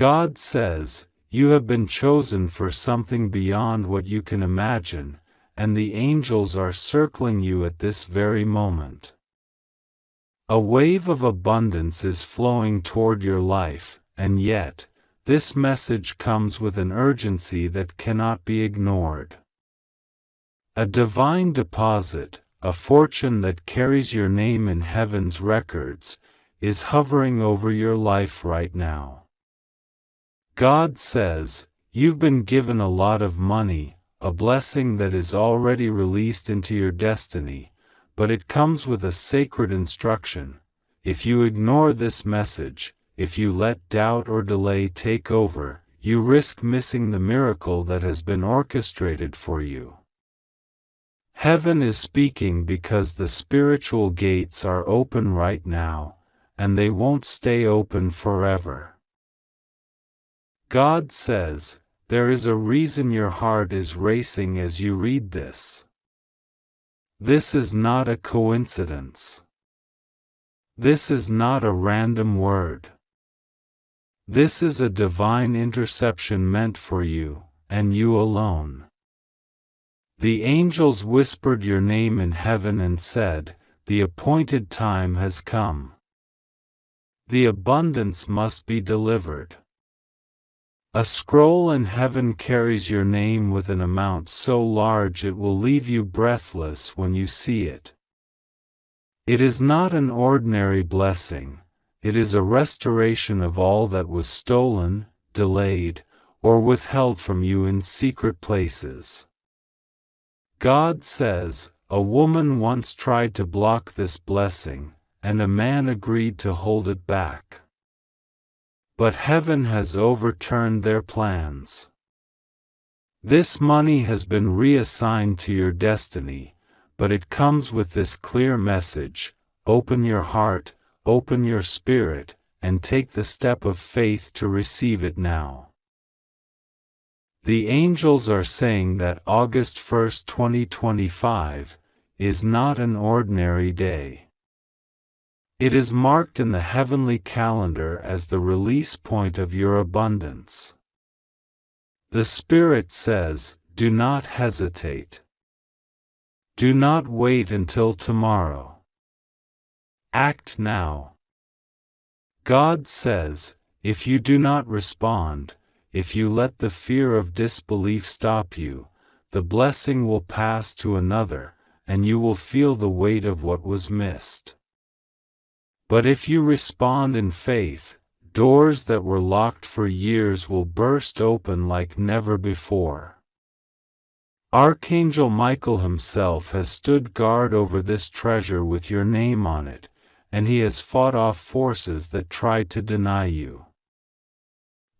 God says, you have been chosen for something beyond what you can imagine, and the angels are circling you at this very moment. A wave of abundance is flowing toward your life, and yet, this message comes with an urgency that cannot be ignored. A divine deposit, a fortune that carries your name in heaven's records, is hovering over your life right now. God says, you've been given a lot of money, a blessing that is already released into your destiny, but it comes with a sacred instruction. If you ignore this message, if you let doubt or delay take over, you risk missing the miracle that has been orchestrated for you. Heaven is speaking because the spiritual gates are open right now, and they won't stay open forever. God says, there is a reason your heart is racing as you read this. This is not a coincidence. This is not a random word. This is a divine interception meant for you, and you alone. The angels whispered your name in heaven and said, the appointed time has come. The abundance must be delivered. A scroll in heaven carries your name with an amount so large it will leave you breathless when you see it. It is not an ordinary blessing, it is a restoration of all that was stolen, delayed, or withheld from you in secret places. God says, a woman once tried to block this blessing, and a man agreed to hold it back. But heaven has overturned their plans. This money has been reassigned to your destiny, but it comes with this clear message: open your heart, open your spirit, and take the step of faith to receive it now. The angels are saying that August 1st, 2025, is not an ordinary day. It is marked in the heavenly calendar as the release point of your abundance. The Spirit says, do not hesitate. Do not wait until tomorrow. Act now. God says, if you do not respond, if you let the fear of disbelief stop you, the blessing will pass to another, and you will feel the weight of what was missed. But if you respond in faith, doors that were locked for years will burst open like never before. Archangel Michael himself has stood guard over this treasure with your name on it, and he has fought off forces that tried to deny you.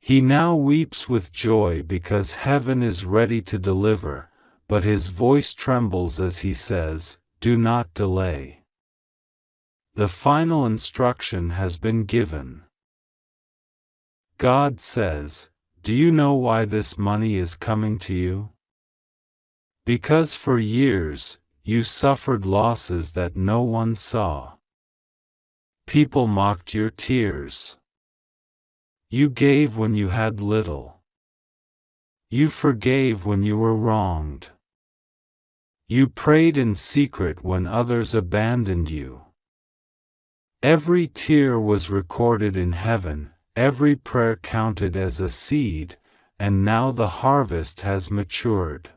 He now weeps with joy because heaven is ready to deliver, but his voice trembles as he says, do not delay. The final instruction has been given. God says, do you know why this money is coming to you? Because for years, you suffered losses that no one saw. People mocked your tears. You gave when you had little. You forgave when you were wronged. You prayed in secret when others abandoned you. Every tear was recorded in heaven, every prayer counted as a seed, and now the harvest has matured.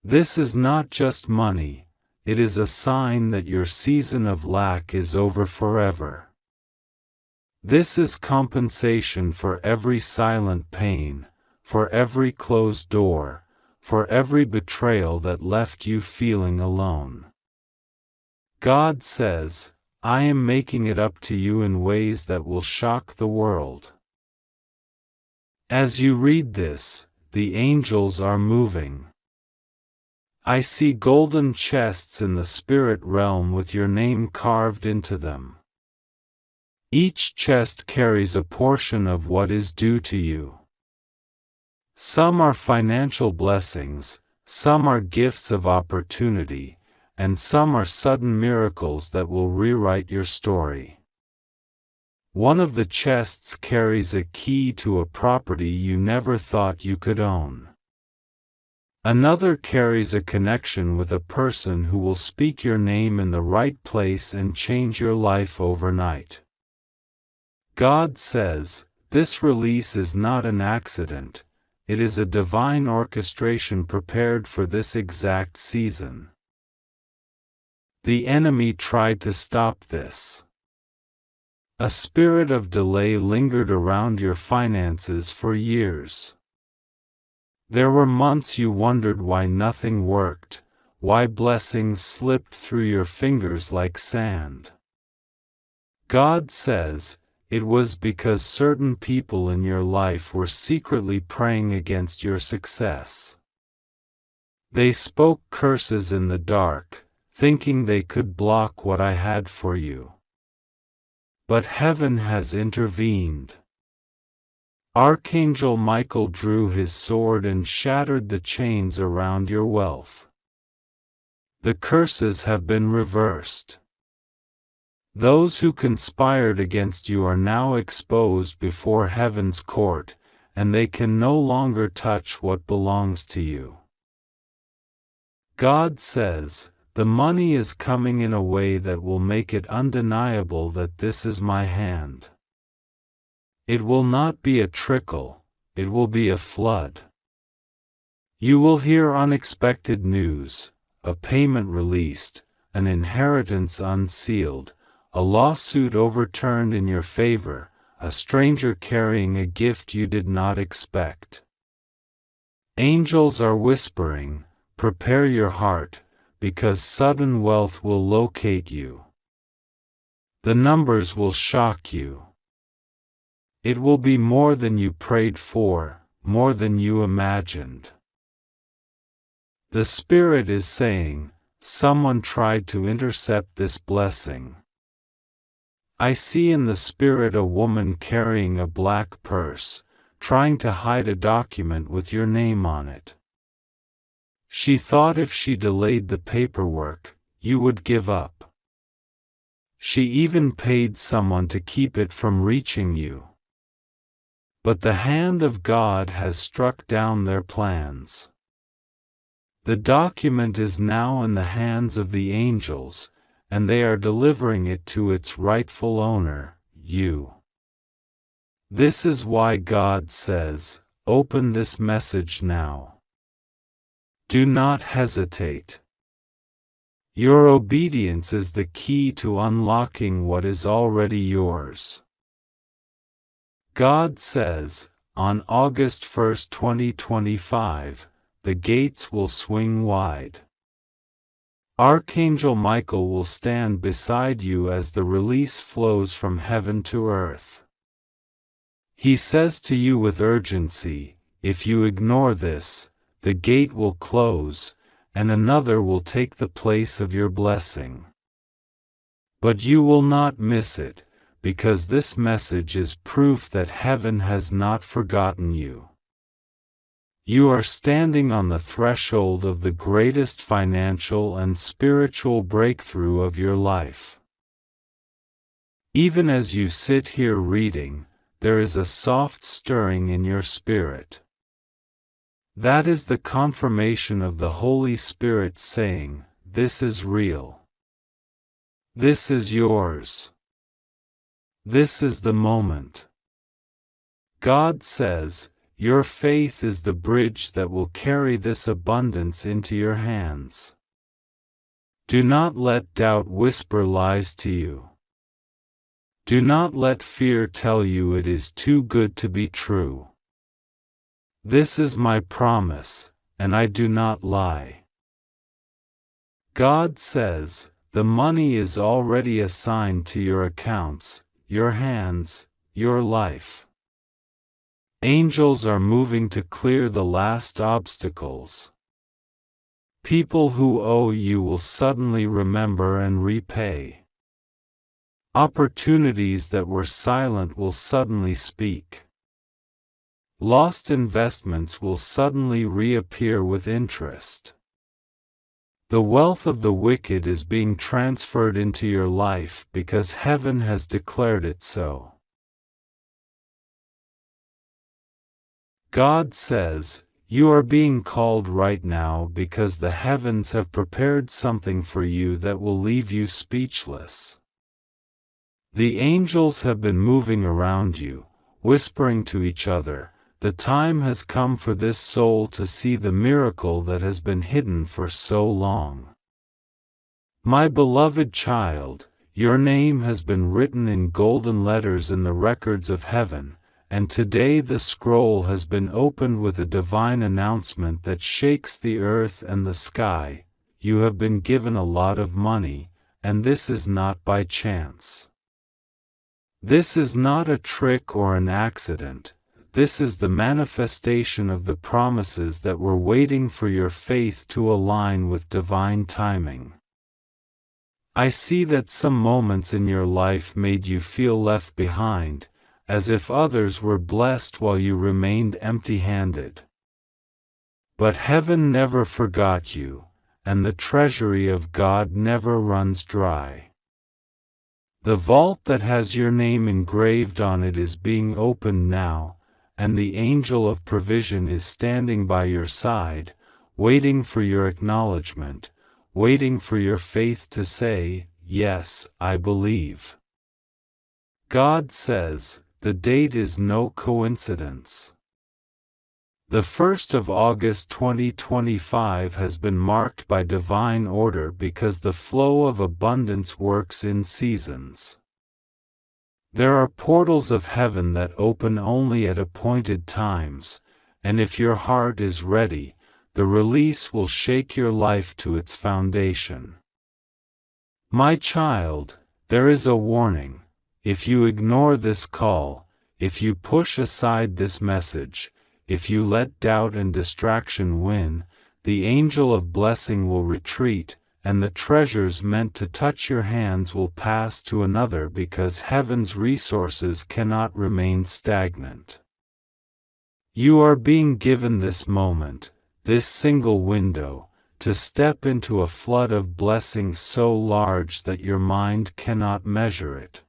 This is not just money, it is a sign that your season of lack is over forever. This is compensation for every silent pain, for every closed door, for every betrayal that left you feeling alone. God says, I am making it up to you in ways that will shock the world. As you read this, the angels are moving. I see golden chests in the spirit realm with your name carved into them. Each chest carries a portion of what is due to you. Some are financial blessings, some are gifts of opportunity, and some are sudden miracles that will rewrite your story. One of the chests carries a key to a property you never thought you could own. Another carries a connection with a person who will speak your name in the right place and change your life overnight. God says, this release is not an accident, it is a divine orchestration prepared for this exact season. The enemy tried to stop this. A spirit of delay lingered around your finances for years. There were months you wondered why nothing worked, why blessings slipped through your fingers like sand. God says, it was because certain people in your life were secretly praying against your success. They spoke curses in the dark, thinking they could block what I had for you. But heaven has intervened. Archangel Michael drew his sword and shattered the chains around your wealth. The curses have been reversed. Those who conspired against you are now exposed before heaven's court, and they can no longer touch what belongs to you. God says, the money is coming in a way that will make it undeniable that this is my hand. It will not be a trickle, it will be a flood. You will hear unexpected news, a payment released, an inheritance unsealed, a lawsuit overturned in your favor, a stranger carrying a gift you did not expect. Angels are whispering, prepare your heart, because sudden wealth will locate you. The numbers will shock you. It will be more than you prayed for, more than you imagined. The Spirit is saying, someone tried to intercept this blessing. I see in the Spirit a woman carrying a black purse, trying to hide a document with your name on it. She thought if she delayed the paperwork, you would give up. She even paid someone to keep it from reaching you. But the hand of God has struck down their plans. The document is now in the hands of the angels, and they are delivering it to its rightful owner, you. This is why God says, open this message now. Do not hesitate. Your obedience is the key to unlocking what is already yours. God says, on August 1, 2025, the gates will swing wide. Archangel Michael will stand beside you as the release flows from heaven to earth. He says to you with urgency, if you ignore this, the gate will close, and another will take the place of your blessing. But you will not miss it, because this message is proof that heaven has not forgotten you. You are standing on the threshold of the greatest financial and spiritual breakthrough of your life. Even as you sit here reading, there is a soft stirring in your spirit. That is the confirmation of the Holy Spirit saying, this is real. This is yours. This is the moment. God says, your faith is the bridge that will carry this abundance into your hands. Do not let doubt whisper lies to you. Do not let fear tell you it is too good to be true. This is my promise, and I do not lie. God says, the money is already assigned to your accounts, your hands, your life. Angels are moving to clear the last obstacles. People who owe you will suddenly remember and repay. Opportunities that were silent will suddenly speak. Lost investments will suddenly reappear with interest. The wealth of the wicked is being transferred into your life because heaven has declared it so. God says, you are being called right now because the heavens have prepared something for you that will leave you speechless. The angels have been moving around you, whispering to each other, the time has come for this soul to see the miracle that has been hidden for so long. My beloved child, your name has been written in golden letters in the records of heaven, and today the scroll has been opened with a divine announcement that shakes the earth and the sky. You have been given a lot of money, and this is not by chance. This is not a trick or an accident. This is the manifestation of the promises that were waiting for your faith to align with divine timing. I see that some moments in your life made you feel left behind, as if others were blessed while you remained empty-handed. But heaven never forgot you, and the treasury of God never runs dry. The vault that has your name engraved on it is being opened now, and the angel of provision is standing by your side, waiting for your acknowledgement, waiting for your faith to say, yes, I believe. God says, the date is no coincidence. The 1st of August 2025 has been marked by divine order because the flow of abundance works in seasons. There are portals of heaven that open only at appointed times, and if your heart is ready, the release will shake your life to its foundation. My child, there is a warning. If you ignore this call, if you push aside this message, if you let doubt and distraction win, the angel of blessing will retreat, and the treasures meant to touch your hands will pass to another because heaven's resources cannot remain stagnant. You are being given this moment, this single window, to step into a flood of blessings so large that your mind cannot measure it.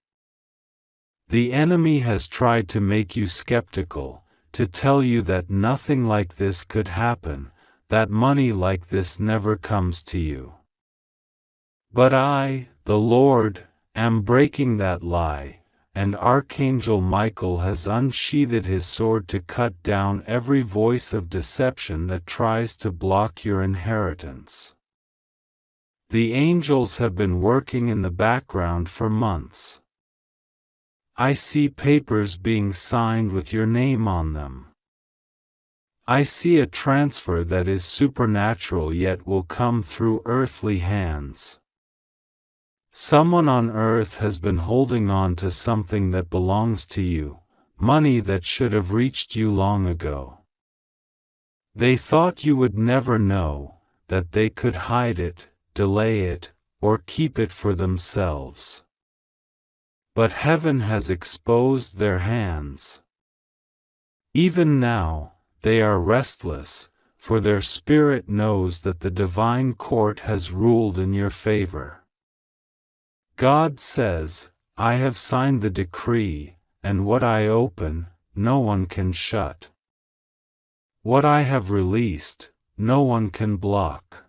The enemy has tried to make you skeptical, to tell you that nothing like this could happen, that money like this never comes to you. But I, the Lord, am breaking that lie, and Archangel Michael has unsheathed his sword to cut down every voice of deception that tries to block your inheritance. The angels have been working in the background for months. I see papers being signed with your name on them. I see a transfer that is supernatural yet will come through earthly hands. Someone on earth has been holding on to something that belongs to you, money that should have reached you long ago. They thought you would never know, that they could hide it, delay it, or keep it for themselves. But heaven has exposed their hands. Even now, they are restless, for their spirit knows that the divine court has ruled in your favor. God says, I have signed the decree, and what I open, no one can shut. What I have released, no one can block.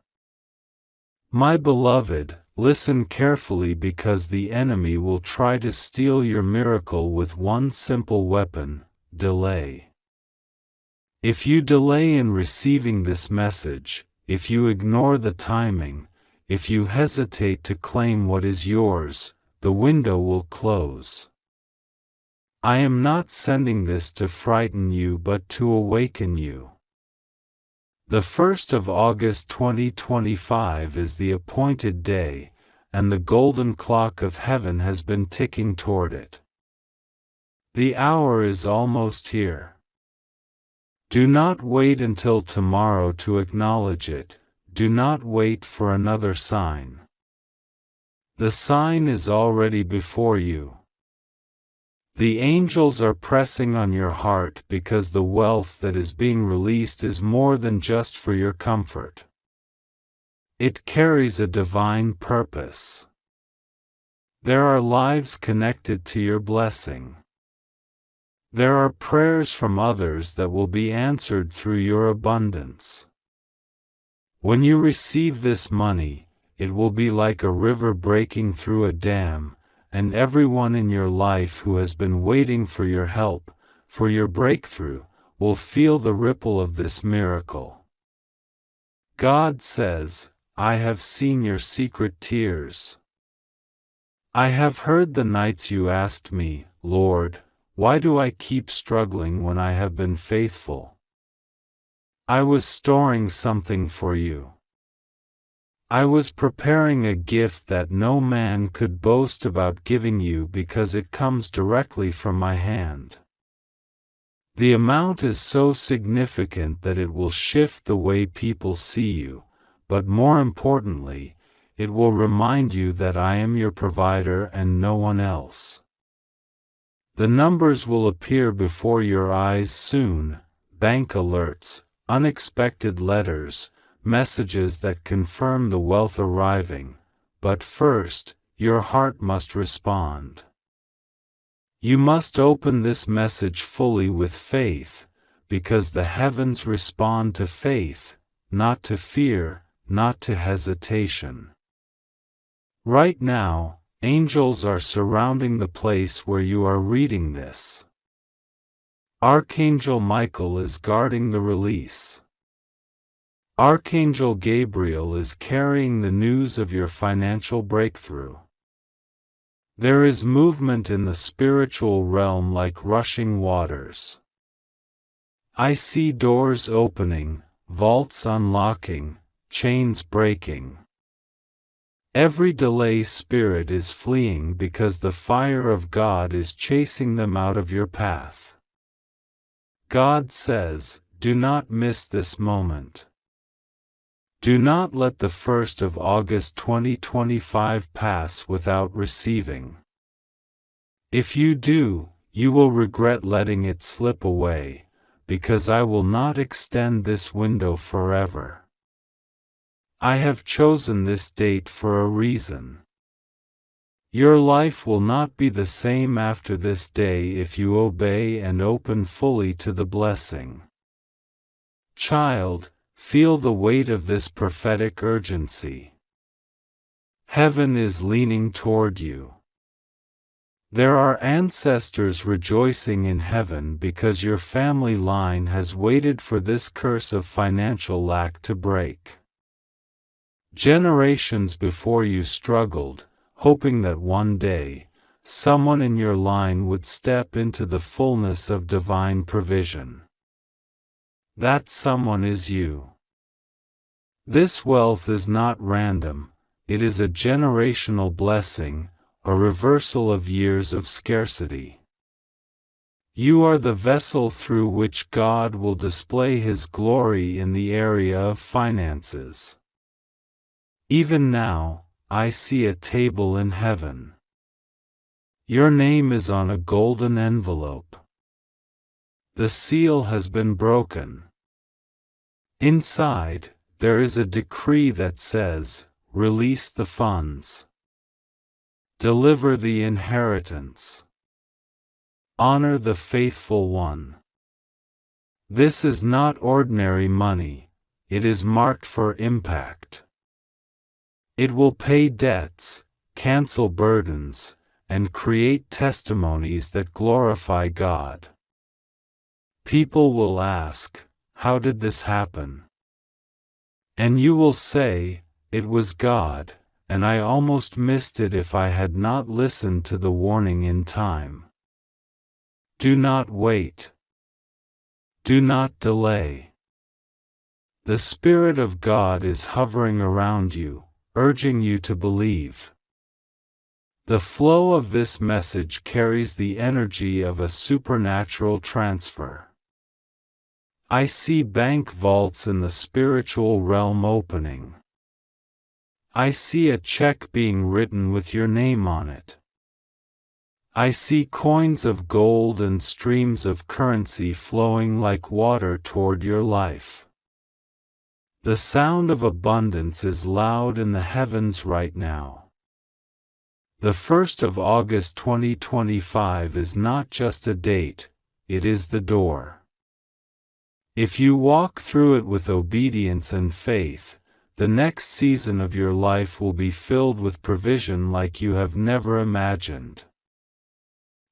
My beloved, listen carefully because the enemy will try to steal your miracle with one simple weapon, delay. If you delay in receiving this message, if you ignore the timing, if you hesitate to claim what is yours, the window will close. I am not sending this to frighten you but to awaken you. The 1st of August 2025 is the appointed day, and the golden clock of heaven has been ticking toward it. The hour is almost here. Do not wait until tomorrow to acknowledge it. Do not wait for another sign. The sign is already before you. The angels are pressing on your heart because the wealth that is being released is more than just for your comfort. It carries a divine purpose. There are lives connected to your blessing. There are prayers from others that will be answered through your abundance. When you receive this money, it will be like a river breaking through a dam, and everyone in your life who has been waiting for your help, for your breakthrough, will feel the ripple of this miracle. God says, I have seen your secret tears. I have heard the nights you asked me, Lord, why do I keep struggling when I have been faithful? I was storing something for you. I was preparing a gift that no man could boast about giving you because it comes directly from my hand. The amount is so significant that it will shift the way people see you, but more importantly, it will remind you that I am your provider and no one else. The numbers will appear before your eyes soon, bank alerts, unexpected letters, messages that confirm the wealth arriving, but first, your heart must respond. You must open this message fully with faith, because the heavens respond to faith, not to fear, not to hesitation. Right now, angels are surrounding the place where you are reading this. Archangel Michael is guarding the release. Archangel Gabriel is carrying the news of your financial breakthrough. There is movement in the spiritual realm like rushing waters. I see doors opening, vaults unlocking, chains breaking. Every delay spirit is fleeing because the fire of God is chasing them out of your path. God says, do not miss this moment. Do not let the 1st of August 2025 pass without receiving. If you do, you will regret letting it slip away, because I will not extend this window forever. I have chosen this date for a reason. Your life will not be the same after this day if you obey and open fully to the blessing. Child, feel the weight of this prophetic urgency. Heaven is leaning toward you. There are ancestors rejoicing in heaven because your family line has waited for this curse of financial lack to break. Generations before you struggled, hoping that one day, someone in your line would step into the fullness of divine provision. That someone is you. This wealth is not random, it is a generational blessing, a reversal of years of scarcity. You are the vessel through which God will display His glory in the area of finances. Even now, I see a table in heaven. Your name is on a golden envelope. The seal has been broken. Inside, there is a decree that says, release the funds. Deliver the inheritance. Honor the faithful one. This is not ordinary money, it is marked for impact. It will pay debts, cancel burdens, and create testimonies that glorify God. People will ask, how did this happen? And you will say, it was God, and I almost missed it if I had not listened to the warning in time. Do not wait. Do not delay. The Spirit of God is hovering around you, urging you to believe. The flow of this message carries the energy of a supernatural transfer. I see bank vaults in the spiritual realm opening. I see a check being written with your name on it. I see coins of gold and streams of currency flowing like water toward your life. The sound of abundance is loud in the heavens right now. The 1st of August 2025 is not just a date, it is the door. If you walk through it with obedience and faith, the next season of your life will be filled with provision like you have never imagined.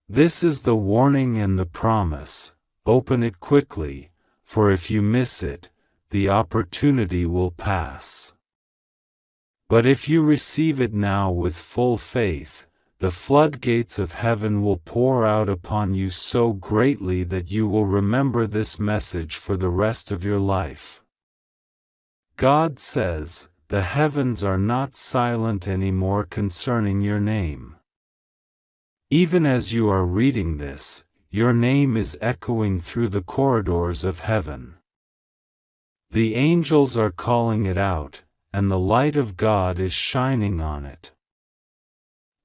This is the warning and the promise. Open it quickly, for if you miss it, the opportunity will pass. But if you receive it now with full faith, the floodgates of heaven will pour out upon you so greatly that you will remember this message for the rest of your life. God says, "The heavens are not silent anymore concerning your name." Even as you are reading this, your name is echoing through the corridors of heaven. The angels are calling it out, and the light of God is shining on it.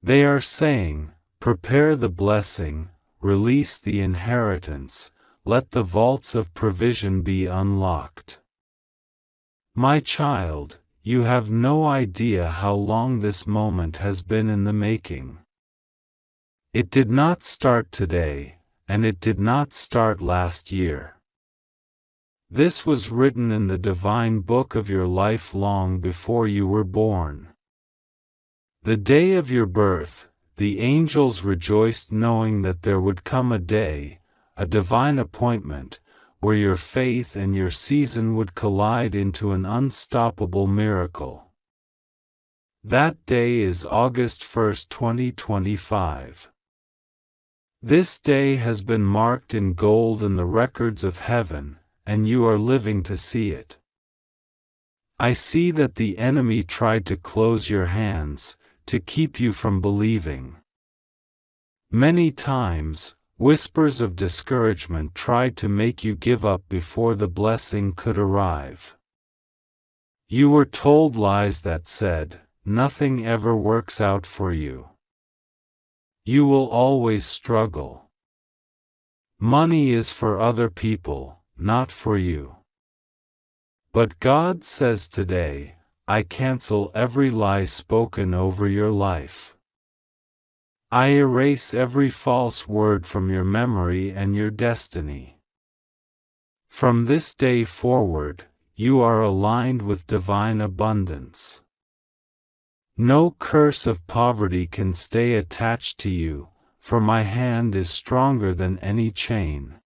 They are saying, "Prepare the blessing, release the inheritance, let the vaults of provision be unlocked." My child, you have no idea how long this moment has been in the making. It did not start today, and it did not start last year. This was written in the divine book of your life long before you were born. The day of your birth, the angels rejoiced knowing that there would come a day, a divine appointment, where your faith and your season would collide into an unstoppable miracle. That day is August 1st, 2025. This day has been marked in gold in the records of heaven, and you are living to see it. I see that the enemy tried to close your hands, to keep you from believing. Many times, whispers of discouragement tried to make you give up before the blessing could arrive. You were told lies that said, "Nothing ever works out for you. You will always struggle. Money is for other people, not for you." But God says today, "I cancel every lie spoken over your life. I erase every false word from your memory and your destiny. From this day forward, you are aligned with divine abundance. No curse of poverty can stay attached to you, for my hand is stronger than any chain."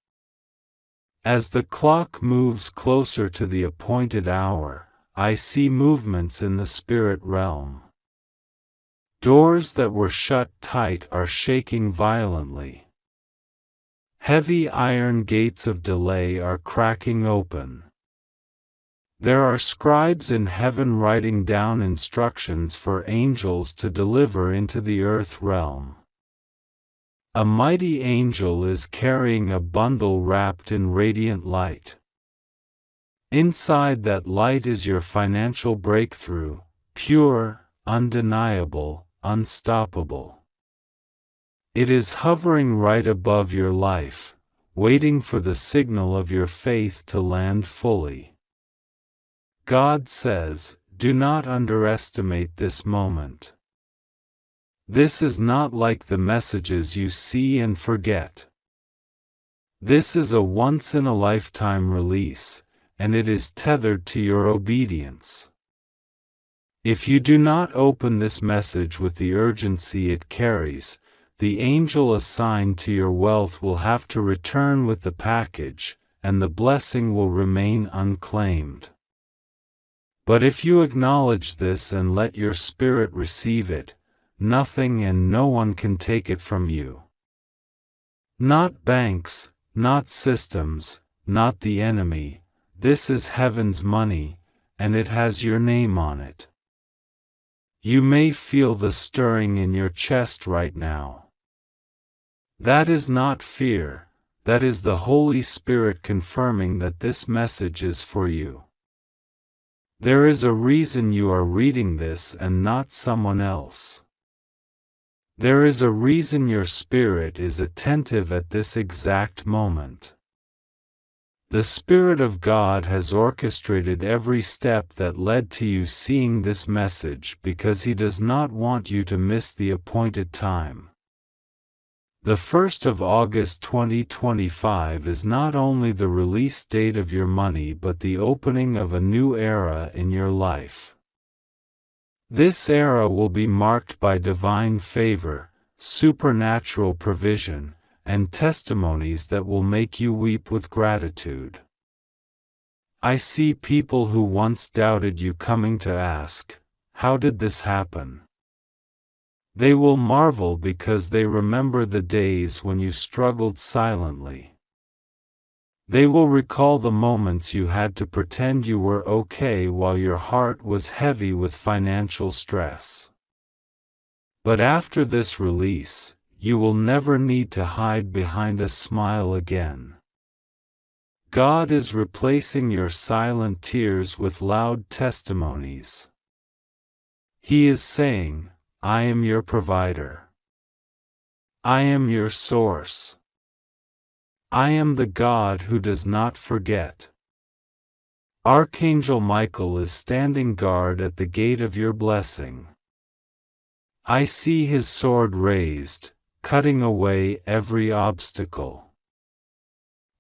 As the clock moves closer to the appointed hour, I see movements in the spirit realm. Doors that were shut tight are shaking violently. Heavy iron gates of delay are cracking open. There are scribes in heaven writing down instructions for angels to deliver into the earth realm. A mighty angel is carrying a bundle wrapped in radiant light. Inside that light is your financial breakthrough, pure, undeniable, unstoppable. It is hovering right above your life, waiting for the signal of your faith to land fully. God says, "Do not underestimate this moment." This is not like the messages you see and forget. This is a once-in-a-lifetime release, and it is tethered to your obedience. If you do not open this message with the urgency it carries, the angel assigned to your wealth will have to return with the package, and the blessing will remain unclaimed. But if you acknowledge this and let your spirit receive it, nothing and no one can take it from you. Not banks, not systems, not the enemy. This is heaven's money, and it has your name on it. You may feel the stirring in your chest right now. That is not fear, that is the Holy Spirit confirming that this message is for you. There is a reason you are reading this and not someone else. There is a reason your spirit is attentive at this exact moment. The Spirit of God has orchestrated every step that led to you seeing this message because He does not want you to miss the appointed time. The 1st of August 2025 is not only the release date of your money but the opening of a new era in your life. This era will be marked by divine favor, supernatural provision, and testimonies that will make you weep with gratitude. I see people who once doubted you coming to ask, "How did this happen?" They will marvel because they remember the days when you struggled silently. They will recall the moments you had to pretend you were okay while your heart was heavy with financial stress. But after this release, you will never need to hide behind a smile again. God is replacing your silent tears with loud testimonies. He is saying, "I am your provider. I am your source. I am the God who does not forget." Archangel Michael is standing guard at the gate of your blessing. I see his sword raised, cutting away every obstacle.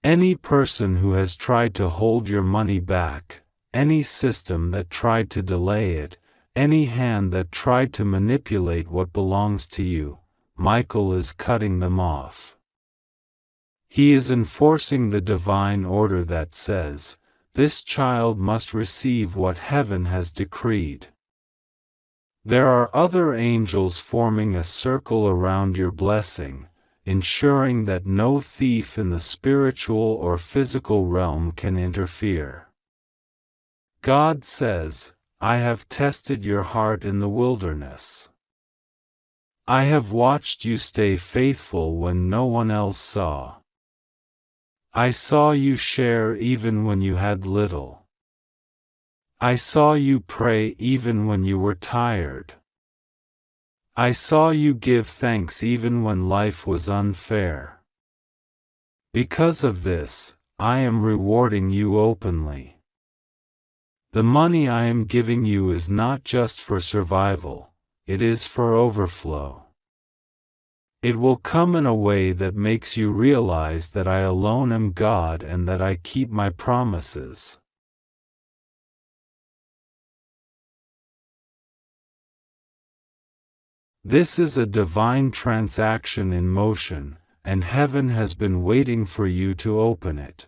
Any person who has tried to hold your money back, any system that tried to delay it, any hand that tried to manipulate what belongs to you, Michael is cutting them off. He is enforcing the divine order that says, "This child must receive what heaven has decreed." There are other angels forming a circle around your blessing, ensuring that no thief in the spiritual or physical realm can interfere. God says, "I have tested your heart in the wilderness. I have watched you stay faithful when no one else saw. I saw you share even when you had little. I saw you pray even when you were tired. I saw you give thanks even when life was unfair. Because of this, I am rewarding you openly. The money I am giving you is not just for survival, it is for overflow. It will come in a way that makes you realize that I alone am God and that I keep my promises. This is a divine transaction in motion, and heaven has been waiting for you to open it.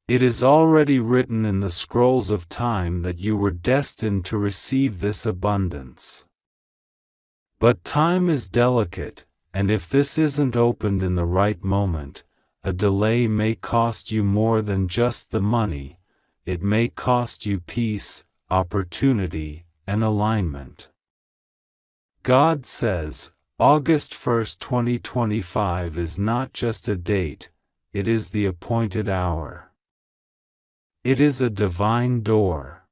It is already written in the scrolls of time that you were destined to receive this abundance. But time is delicate, and if this isn't opened in the right moment, a delay may cost you more than just the money. It may cost you peace, opportunity, and alignment. God says, August 1st, 2025 is not just a date, it is the appointed hour. It is a divine door.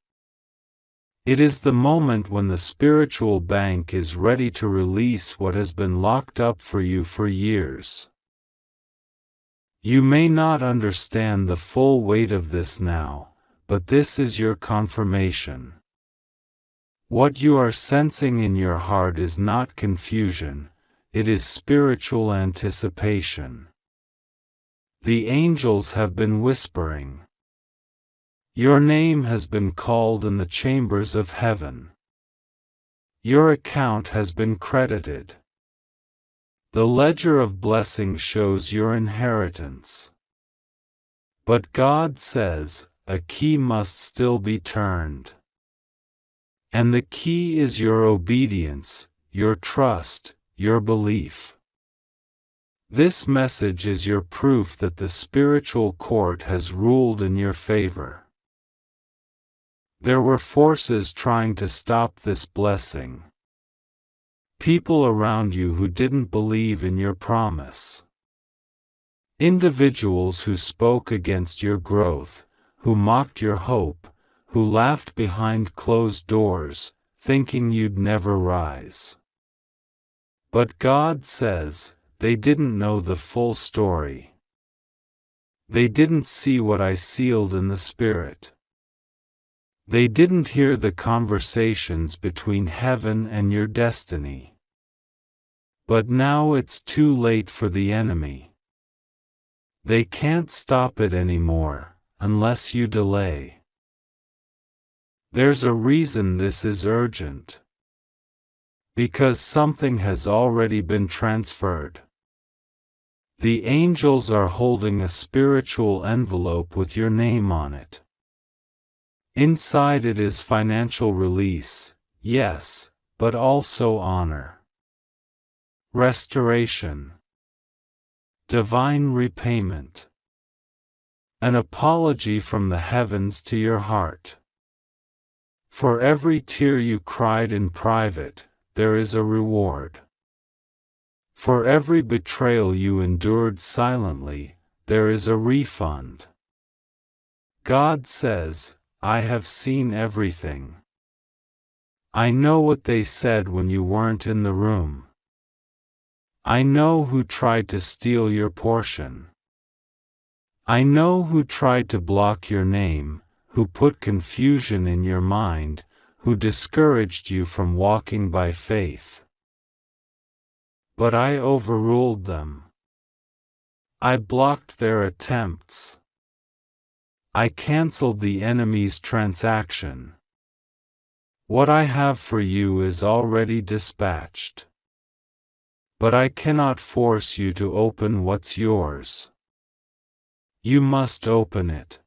It is the moment when the spiritual bank is ready to release what has been locked up for you for years. You may not understand the full weight of this now, but this is your confirmation. What you are sensing in your heart is not confusion, it is spiritual anticipation. The angels have been whispering. Your name has been called in the chambers of heaven. Your account has been credited. The ledger of blessing shows your inheritance. But God says, a key must still be turned. And the key is your obedience, your trust, your belief. This message is your proof that the spiritual court has ruled in your favor. There were forces trying to stop this blessing. People around you who didn't believe in your promise. Individuals who spoke against your growth, who mocked your hope, who laughed behind closed doors, thinking you'd never rise. But God says, they didn't know the full story. They didn't see what I sealed in the Spirit. They didn't hear the conversations between heaven and your destiny. But now it's too late for the enemy. They can't stop it anymore, unless you delay. There's a reason this is urgent. Because something has already been transferred. The angels are holding a spiritual envelope with your name on it. Inside it is financial release, yes, but also honor. Restoration. Divine repayment. An apology from the heavens to your heart. For every tear you cried in private, there is a reward. For every betrayal you endured silently, there is a refund. God says, I have seen everything. I know what they said when you weren't in the room. I know who tried to steal your portion. I know who tried to block your name, who put confusion in your mind, who discouraged you from walking by faith. But I overruled them. I blocked their attempts. I canceled the enemy's transaction. What I have for you is already dispatched. But I cannot force you to open what's yours. You must open it.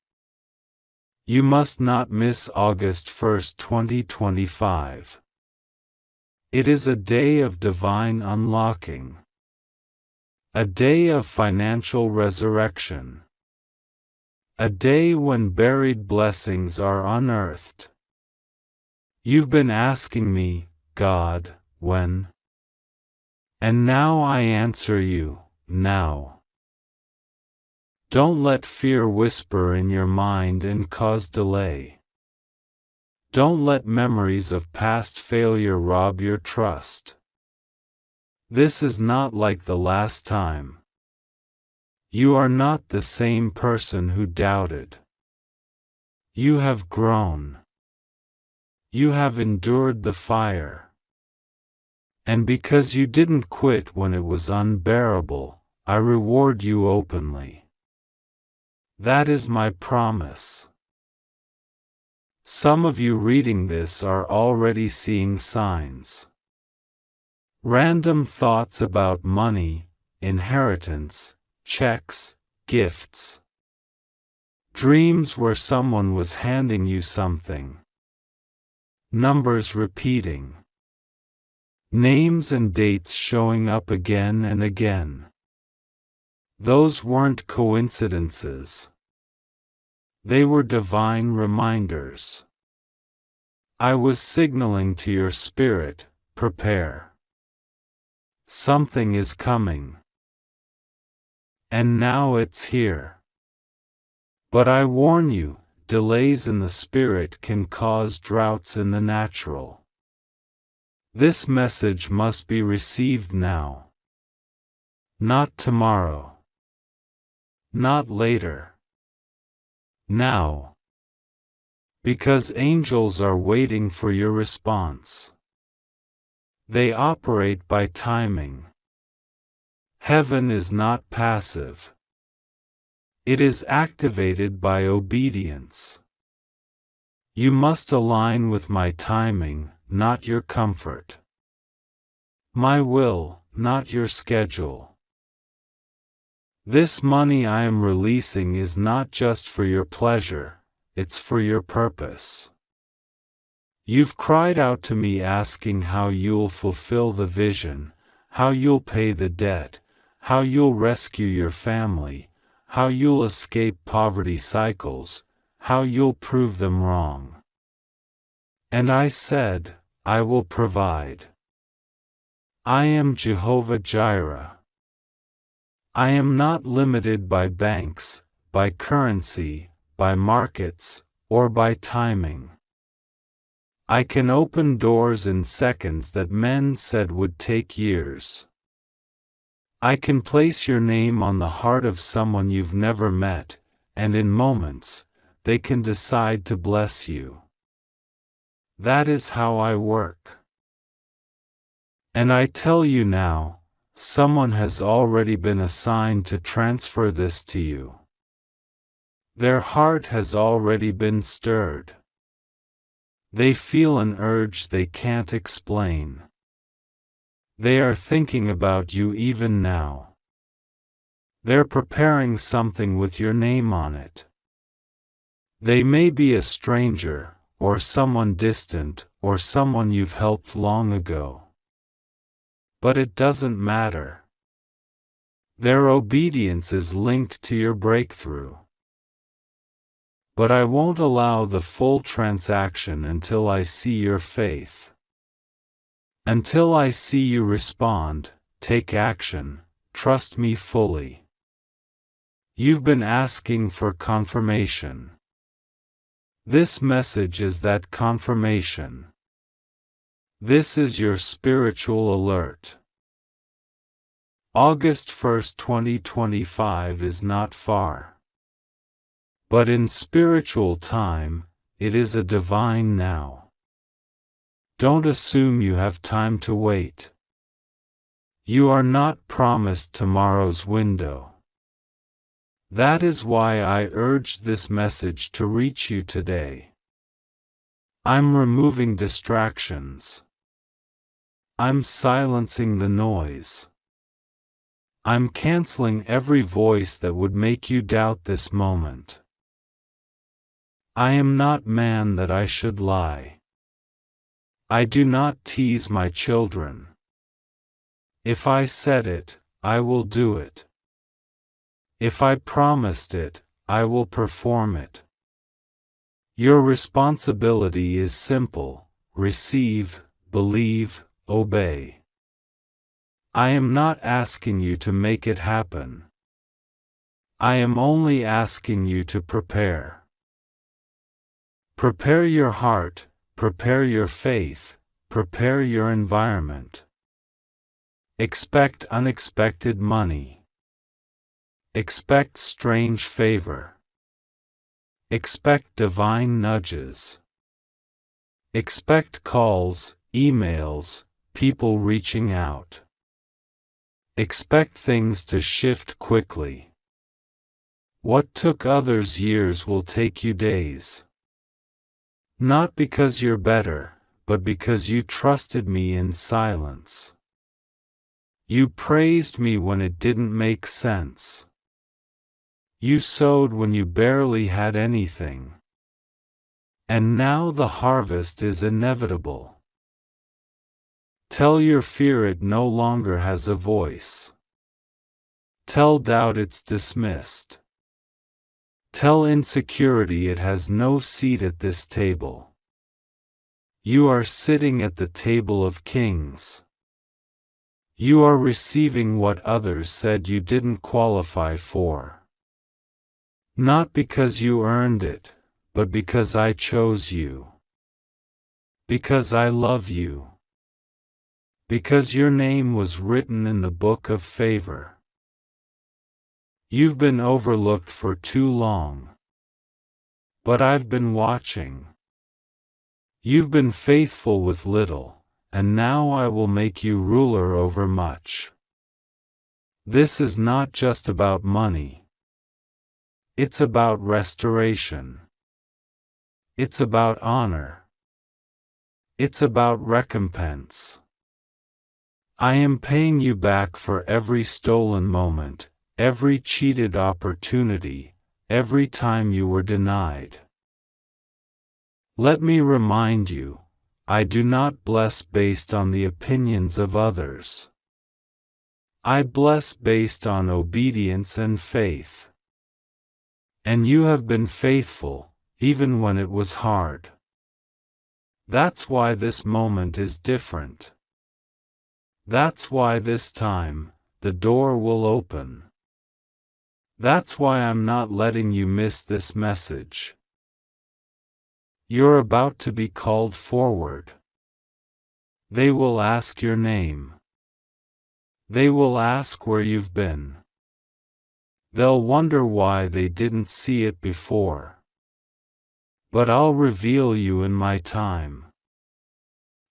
You must not miss August 1st, 2025. It is a day of divine unlocking. A day of financial resurrection. A day when buried blessings are unearthed. You've been asking me, God, when? And now I answer you, now. Don't let fear whisper in your mind and cause delay. Don't let memories of past failure rob your trust. This is not like the last time. You are not the same person who doubted. You have grown. You have endured the fire. And because you didn't quit when it was unbearable, I reward you openly. That is my promise. Some of you reading this are already seeing signs. Random thoughts about money, inheritance, checks, gifts. Dreams where someone was handing you something. Numbers repeating. Names and dates showing up again and again. Those weren't coincidences. They were divine reminders. I was signaling to your spirit, prepare. Something is coming. And now it's here. But I warn you, delays in the spirit can cause droughts in the natural. This message must be received now. Not tomorrow. Not later. Now. Because angels are waiting for your response. They operate by timing. Heaven is not passive. It is activated by obedience. You must align with my timing, not your comfort. My will, not your schedule. This money I am releasing is not just for your pleasure, it's for your purpose. You've cried out to me asking how you'll fulfill the vision, how you'll pay the debt, how you'll rescue your family, how you'll escape poverty cycles, how you'll prove them wrong. And I said, I will provide. I am Jehovah Jireh. I am not limited by banks, by currency, by markets, or by timing. I can open doors in seconds that men said would take years. I can place your name on the heart of someone you've never met, and in moments, they can decide to bless you. That is how I work. And I tell you now, someone has already been assigned to transfer this to you. Their heart has already been stirred. They feel an urge they can't explain. They are thinking about you even now. They're preparing something with your name on it. They may be a stranger, or someone distant, or someone you've helped long ago. But it doesn't matter. Their obedience is linked to your breakthrough. But I won't allow the full transaction until I see your faith. Until I see you respond, take action, trust me fully. You've been asking for confirmation. This message is that confirmation. This is your spiritual alert. August 1st, 2025 is not far. But in spiritual time, it is a divine now. Don't assume you have time to wait. You are not promised tomorrow's window. That is why I urged this message to reach you today. I'm removing distractions. I'm silencing the noise. I'm canceling every voice that would make you doubt this moment. I am not man that I should lie. I do not tease my children. If I said it, I will do it. If I promised it, I will perform it. Your responsibility is simple: receive, believe, obey. I am not asking you to make it happen. I am only asking you to prepare. Prepare your heart, prepare your faith, prepare your environment. Expect unexpected money. Expect strange favor. Expect divine nudges. Expect calls, emails, people reaching out. Expect things to shift quickly. What took others years will take you days. Not because you're better, but because you trusted me in silence. You praised me when it didn't make sense. You sowed when you barely had anything. And now the harvest is inevitable. Tell your fear it no longer has a voice. Tell doubt it's dismissed. Tell insecurity it has no seat at this table. You are sitting at the table of kings. You are receiving what others said you didn't qualify for. Not because you earned it, but because I chose you. Because I love you. Because your name was written in the book of favor. You've been overlooked for too long. But I've been watching. You've been faithful with little, and now I will make you ruler over much. This is not just about money. It's about restoration. It's about honor. It's about recompense. I am paying you back for every stolen moment, every cheated opportunity, every time you were denied. Let me remind you, I do not bless based on the opinions of others. I bless based on obedience and faith. And you have been faithful, even when it was hard. That's why this moment is different. That's why this time, the door will open. That's why I'm not letting you miss this message. You're about to be called forward. They will ask your name. They will ask where you've been. They'll wonder why they didn't see it before. But I'll reveal you in my time.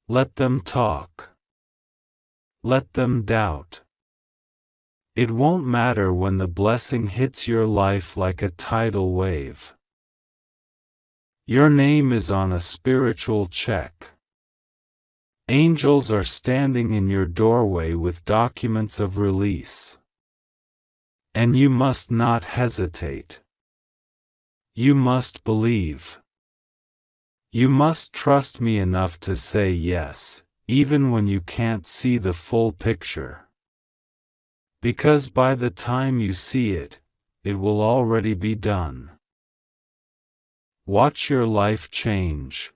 Let them talk. Let them doubt. It won't matter when the blessing hits your life like a tidal wave. Your name is on a spiritual check. Angels are standing in your doorway with documents of release. And you must not hesitate. You must believe. You must trust me enough to say yes, even when you can't see the full picture. Because by the time you see it, it will already be done. Watch your life change.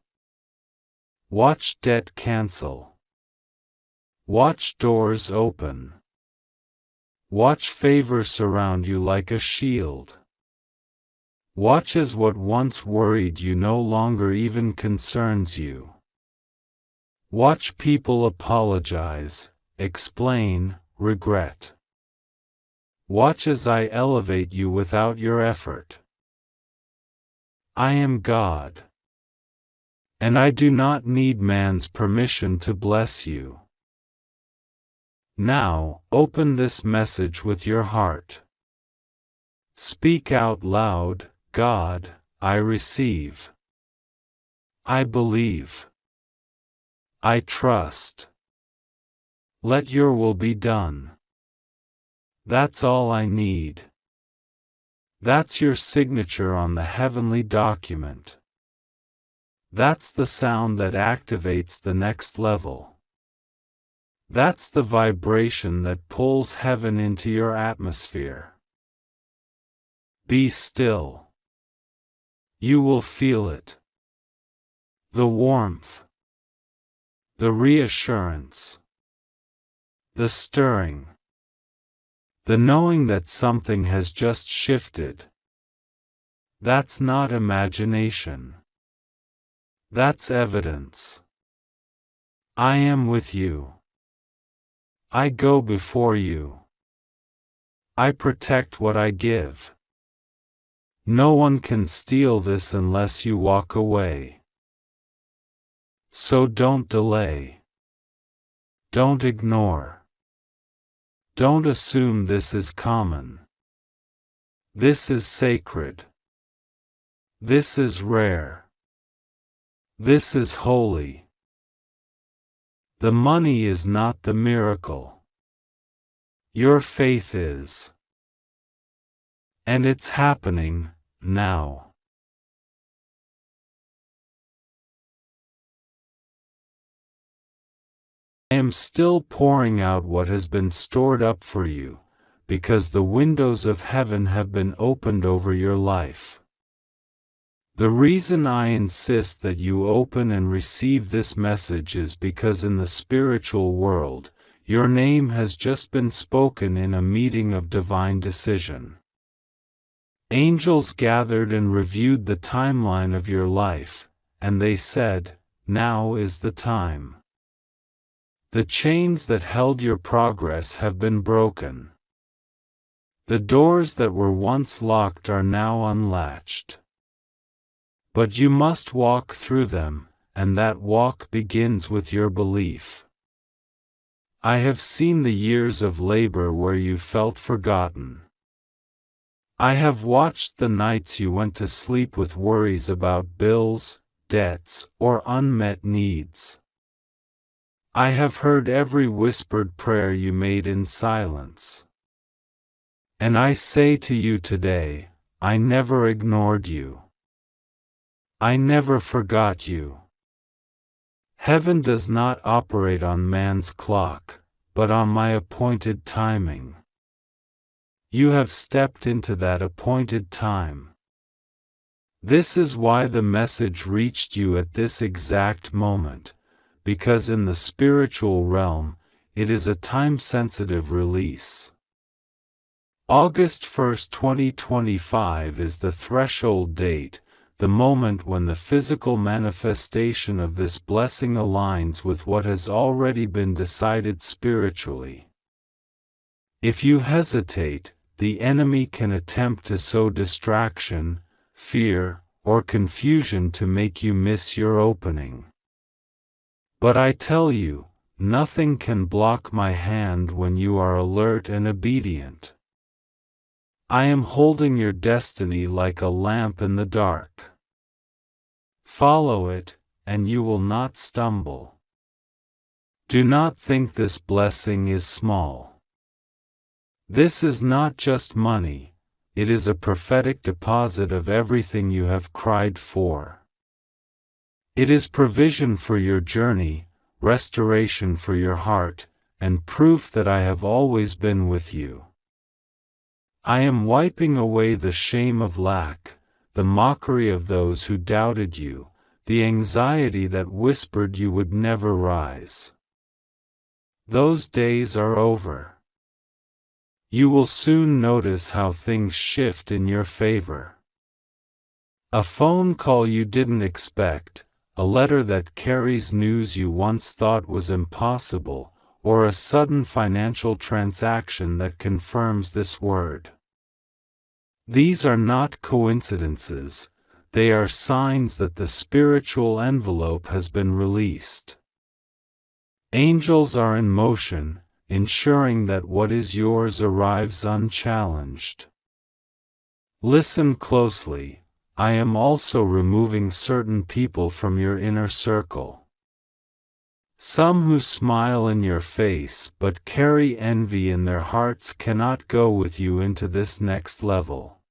Watch debt cancel. Watch doors open. Watch favor surround you like a shield. Watch as what once worried you no longer even concerns you. Watch people apologize, explain, regret. Watch as I elevate you without your effort. I am God. And I do not need man's permission to bless you. Now, open this message with your heart. Speak out loud, God, I receive. I believe. I trust. Let your will be done. That's all I need. That's your signature on the heavenly document. That's the sound that activates the next level. That's the vibration that pulls heaven into your atmosphere. Be still. You will feel it. The warmth. The reassurance. The stirring. The knowing that something has just shifted. That's not imagination. That's evidence. I am with you. I go before you. I protect what I give. No one can steal this unless you walk away. So don't delay. Don't ignore. Don't assume this is common. This is sacred. This is rare. This is holy. The money is not the miracle. Your faith is. And it's happening, now. I am still pouring out what has been stored up for you, because the windows of heaven have been opened over your life. The reason I insist that you open and receive this message is because in the spiritual world, your name has just been spoken in a meeting of divine decision. Angels gathered and reviewed the timeline of your life, and they said, now is the time. The chains that held your progress have been broken. The doors that were once locked are now unlatched. But you must walk through them, and that walk begins with your belief. I have seen the years of labor where you felt forgotten. I have watched the nights you went to sleep with worries about bills, debts, or unmet needs. I have heard every whispered prayer you made in silence. And I say to you today, I never ignored you. I never forgot you. Heaven does not operate on man's clock, but on my appointed timing. You have stepped into that appointed time. This is why the message reached you at this exact moment, because in the spiritual realm, it is a time-sensitive release. August 1, 2025 is the threshold date, the moment when the physical manifestation of this blessing aligns with what has already been decided spiritually. If you hesitate, the enemy can attempt to sow distraction, fear, or confusion to make you miss your opening. But I tell you, nothing can block my hand when you are alert and obedient. I am holding your destiny like a lamp in the dark. Follow it, and you will not stumble. Do not think this blessing is small. This is not just money, it is a prophetic deposit of everything you have cried for. It is provision for your journey, restoration for your heart, and proof that I have always been with you. I am wiping away the shame of lack, the mockery of those who doubted you, the anxiety that whispered you would never rise. Those days are over. You will soon notice how things shift in your favor. A phone call you didn't expect, a letter that carries news you once thought was impossible, or a sudden financial transaction that confirms this word. These are not coincidences, they are signs that the spiritual envelope has been released. Angels are in motion, ensuring that what is yours arrives unchallenged. Listen closely, I am also removing certain people from your inner circle. Some who smile in your face but carry envy in their hearts cannot go with you into this next level.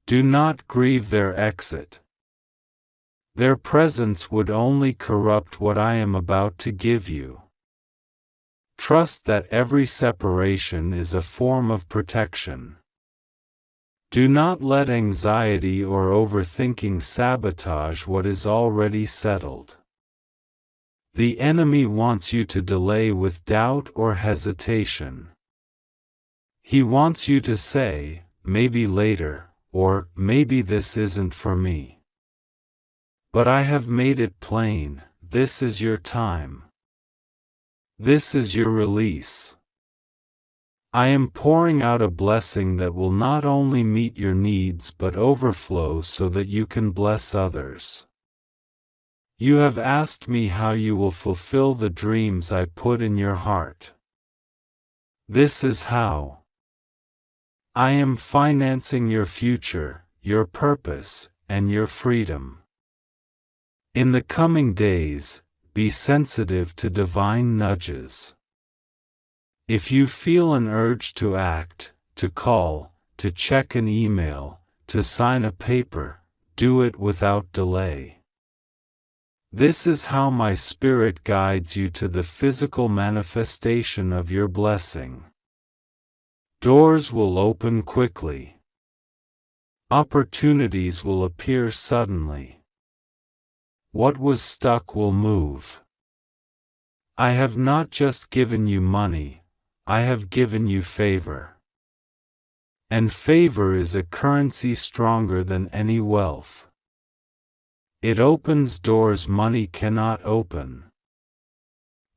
Do not grieve their exit. Their presence would only corrupt what I am about to give you. Trust that every separation is a form of protection. Do not let anxiety or overthinking sabotage what is already settled. The enemy wants you to delay with doubt or hesitation. He wants you to say, maybe later, or maybe this isn't for me. But I have made it plain, this is your time. This is your release. I am pouring out a blessing that will not only meet your needs but overflow so that you can bless others. You have asked me how you will fulfill the dreams I put in your heart. This is how. I am financing your future, your purpose, and your freedom. In the coming days, be sensitive to divine nudges. If you feel an urge to act, to call, to check an email, to sign a paper, do it without delay. This is how my Spirit guides you to the physical manifestation of your blessing. Doors will open quickly. Opportunities will appear suddenly. What was stuck will move. I have not just given you money, I have given you favor. And favor is a currency stronger than any wealth. It opens doors money cannot open.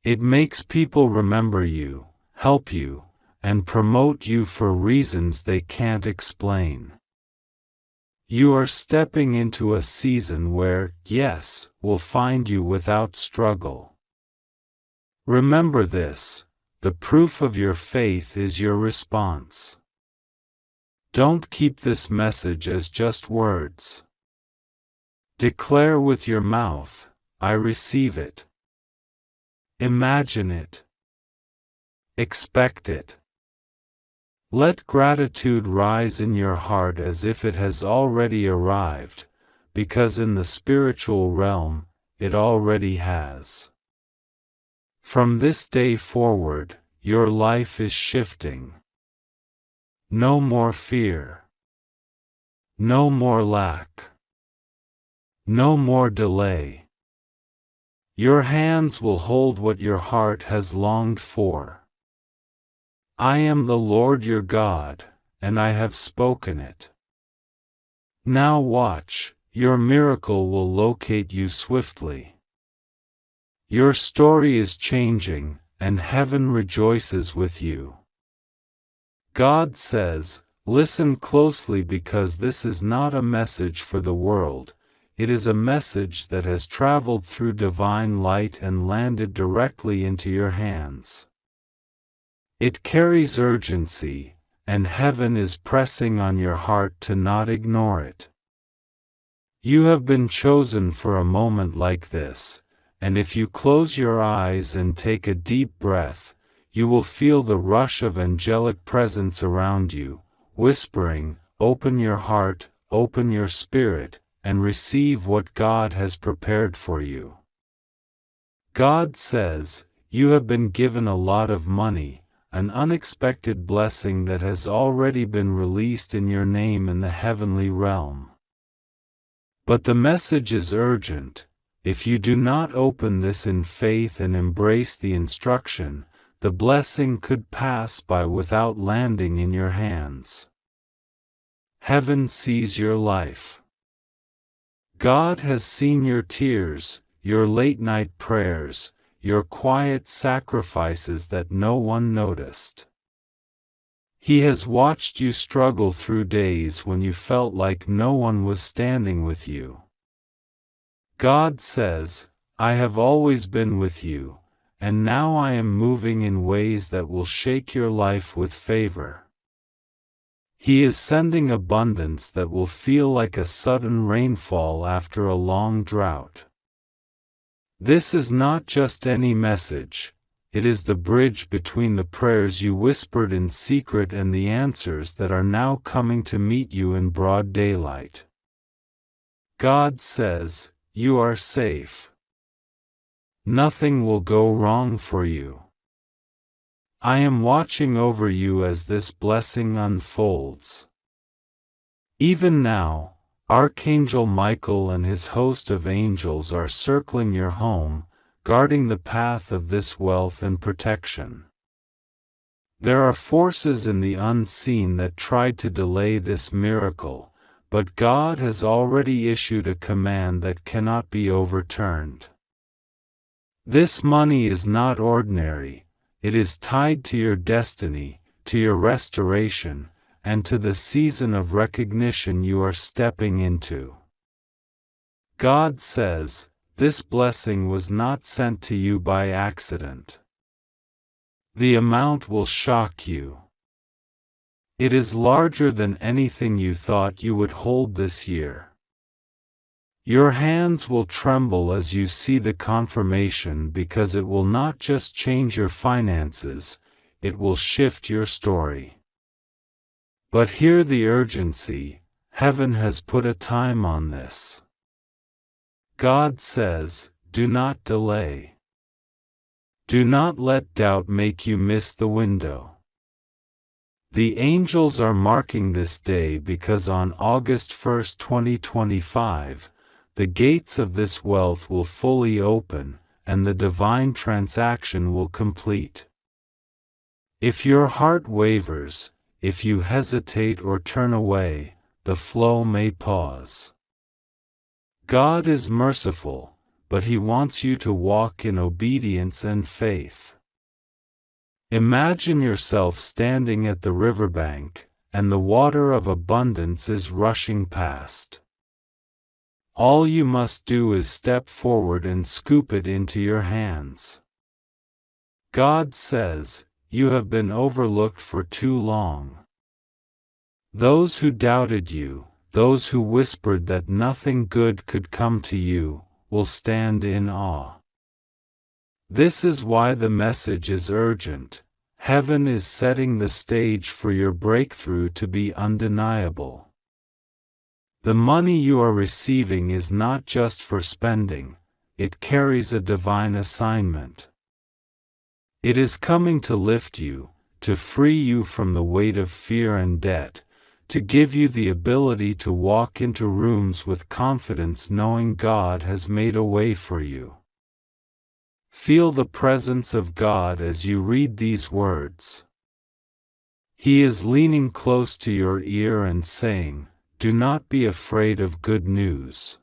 It makes people remember you, help you, and promote you for reasons they can't explain. You are stepping into a season where, yes, will find you without struggle. Remember this, the proof of your faith is your response. Don't keep this message as just words. Declare with your mouth, I receive it. Imagine it. Expect it. Let gratitude rise in your heart as if it has already arrived, because in the spiritual realm, it already has. From this day forward, your life is shifting. No more fear. No more lack. No more delay. Your hands will hold what your heart has longed for. I am the Lord your God, and I have spoken it. Now watch, your miracle will locate you swiftly. Your story is changing, and heaven rejoices with you. God says, listen closely because this is not a message for the world, it is a message that has traveled through divine light and landed directly into your hands. It carries urgency, and heaven is pressing on your heart to not ignore it. You have been chosen for a moment like this, and if you close your eyes and take a deep breath, you will feel the rush of angelic presence around you, whispering, "Open your heart, open your spirit, and receive what God has prepared for you." God says, "You have been given a lot of money, an unexpected blessing that has already been released in your name in the heavenly realm. But the message is urgent. If you do not open this in faith and embrace the instruction, the blessing could pass by without landing in your hands." Heaven sees your life. God has seen your tears, your late-night prayers, your quiet sacrifices that no one noticed. He has watched you struggle through days when you felt like no one was standing with you. God says, "I have always been with you, and now I am moving in ways that will shake your life with favor." He is sending abundance that will feel like a sudden rainfall after a long drought. This is not just any message. It is the bridge between the prayers you whispered in secret and the answers that are now coming to meet you in broad daylight. God says, "You are safe. Nothing will go wrong for you. I am watching over you as this blessing unfolds." Even now, Archangel Michael and his host of angels are circling your home, guarding the path of this wealth and protection. There are forces in the unseen that tried to delay this miracle, but God has already issued a command that cannot be overturned. This money is not ordinary. It is tied to your destiny, to your restoration, and to the season of recognition you are stepping into. God says, "This blessing was not sent to you by accident." The amount will shock you. It is larger than anything you thought you would hold this year. Your hands will tremble as you see the confirmation, because it will not just change your finances, it will shift your story. But hear the urgency. Heaven has put a time on this. God says, "Do not delay. Do not let doubt make you miss the window." The angels are marking this day because on August 1st, 2025, the gates of this wealth will fully open, and the divine transaction will complete. If your heart wavers, if you hesitate or turn away, the flow may pause. God is merciful, but He wants you to walk in obedience and faith. Imagine yourself standing at the riverbank, and the water of abundance is rushing past. All you must do is step forward and scoop it into your hands. God says, "You have been overlooked for too long." Those who doubted you, those who whispered that nothing good could come to you, will stand in awe. This is why the message is urgent. Heaven is setting the stage for your breakthrough to be undeniable. The money you are receiving is not just for spending, it carries a divine assignment. It is coming to lift you, to free you from the weight of fear and debt, to give you the ability to walk into rooms with confidence knowing God has made a way for you. Feel the presence of God as you read these words. He is leaning close to your ear and saying, "Do not be afraid of good news."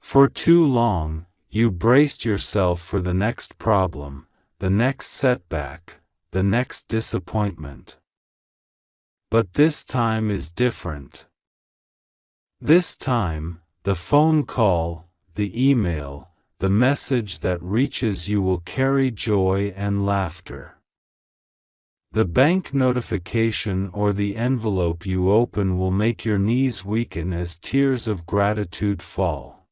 For too long, you braced yourself for the next problem, the next setback, the next disappointment. But this time is different. This time, The phone call, the email, the message that reaches you will carry joy and laughter. The bank notification or the envelope you open will make your knees weaken as tears of gratitude fall.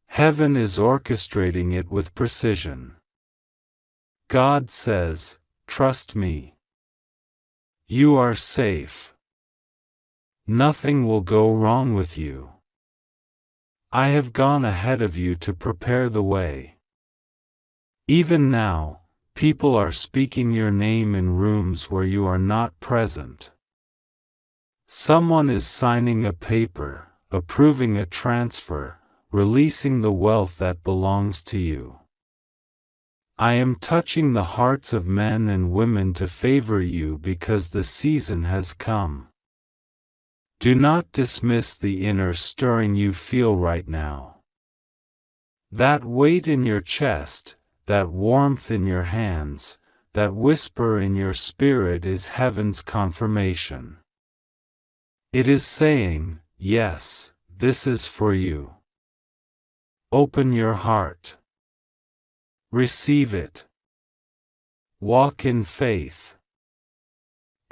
Heaven is orchestrating it with precision. God says, "Trust me. You are safe. Nothing will go wrong with you. I have gone ahead of you to prepare the way." Even now, people are speaking your name in rooms where you are not present. Someone is signing a paper, approving a transfer, releasing the wealth that belongs to you. I am touching the hearts of men and women to favor you because the season has come. Do not dismiss the inner stirring you feel right now. That weight in your chest, that warmth in your hands, that whisper in your spirit is heaven's confirmation. It is saying, "Yes, this is for you." Open your heart. Receive it. Walk in faith.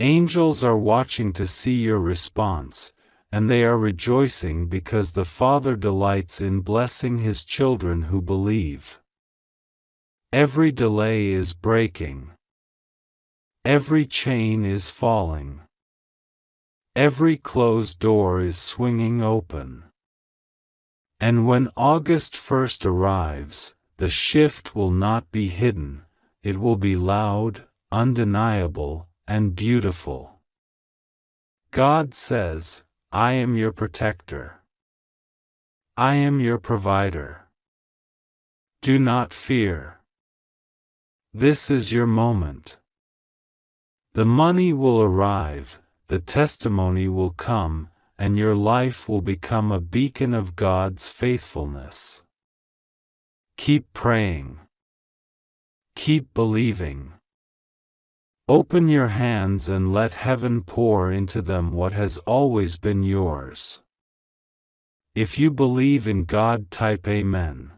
Angels are watching to see your response, and they are rejoicing because the Father delights in blessing His children who believe. Every delay is breaking. Every chain is falling. Every closed door is swinging open. And when August 1st arrives, the shift will not be hidden, it will be loud, undeniable, and beautiful. God says, "I am your protector. I am your provider. Do not fear. This is your moment." The money will arrive, the testimony will come, and your life will become a beacon of God's faithfulness. Keep praying. Keep believing. Open your hands and let heaven pour into them what has always been yours. If you believe in God, type Amen.